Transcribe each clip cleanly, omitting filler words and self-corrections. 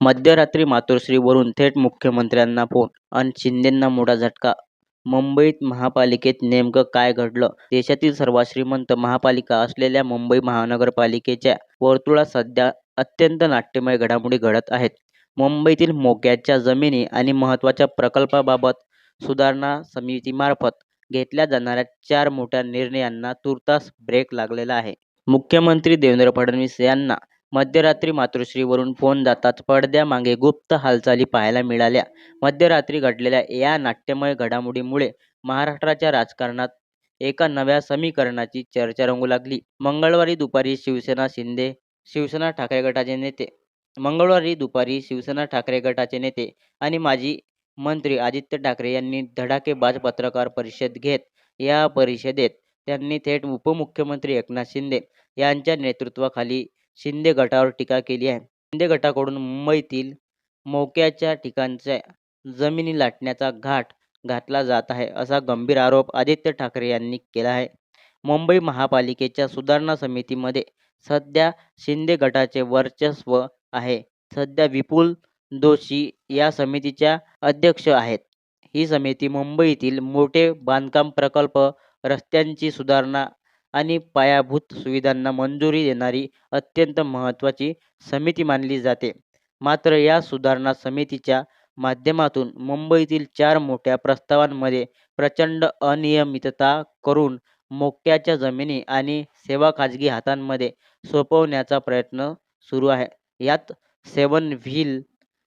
मध्यरात्री मातोश्रीवरून थेट मुख्यमंत्र्यांना फोन अन् शिंदेंना मोठा झटका. मुंबईत महापालिकेत नेमकं काय घडलं? देशातील सर्वात श्रीमंत महापालिका असलेल्या मुंबई महानगरपालिकेच्या वर्तुळात सध्या अत्यंत नाट्यमय घडामोडी घडत आहेत. मुंबईतील मोक्याच्या जमिनी आणि महत्त्वाच्या प्रकल्पाबाबत सुधारणा समितीमार्फत घेतल्या जाणाऱ्या 4 मोठ्या निर्णयांना तूर्तास ब्रेक लागलेला आहे. मुख्यमंत्री देवेंद्र फडणवीस यांना मध्यरात्री मातोश्रीवरून फोन जाताच पडद्यामागे गुप्त हालचाली पाहायला मिळाल्या. मध्यरात्री घडलेल्या या नाट्यमय घडामोडीमुळे महाराष्ट्राच्या राजकारणात एका नव्या समीकरणाची चर्चा रंगू लागली. मंगळवारी दुपारी शिवसेना ठाकरे गटाचे नेते आणि माजी मंत्री आदित्य ठाकरे यांनी धडाकेबाज पत्रकार परिषद घेत या परिषदेत त्यांनी थेट उपमुख्यमंत्री एकनाथ शिंदे यांच्या नेतृत्वाखाली शिंदे गटावर टीका केली आहे. शिंदे गटाकडून मुंबईतील मोक्याच्या ठिकाणच्या जमिनी लाटण्याचा घाट घातला जात आहे, असा गंभीर आरोप आदित्य ठाकरे यांनी केला आहे. मुंबई महापालिकेच्या सुधारणा समितीमध्ये सध्या शिंदे गटाचे वर्चस्व आहे. सध्या विपुल जोशी या समितीच्या अध्यक्ष आहेत. ही समिती मुंबईतील मोठे बांधकाम प्रकल्प, रस्त्यांची सुधारणा आणि पायाभूत सुविधांना मंजुरी देणारी अत्यंत महत्त्वाची समिती मानली जाते. मात्र या सुधारणा समितीच्या माध्यमातून मुंबईतील 4 मोठ्या प्रस्तावांमध्ये प्रचंड अनियमितता करून मोक्याच्या जमिनी आणि सेवा खाजगी हातांमध्ये सोपवण्याचा प्रयत्न सुरू आहे. यात 7 व्हील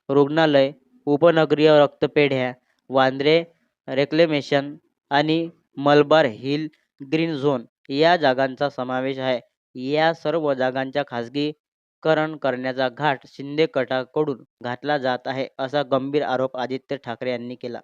रुग्णालय, उपनगरीय रक्तपेढ्या, वांद्रे रेक्लेमेशन आणि मलबार हिल ग्रीन झोन या जागांचा समावेश आहे. या सर्व जागांचा खाजगीकरण करण्याचा घाट शिंदे गटाकडून घातला जात आहे, असा गंभीर आरोप आदित्य ठाकरे यांनी केला.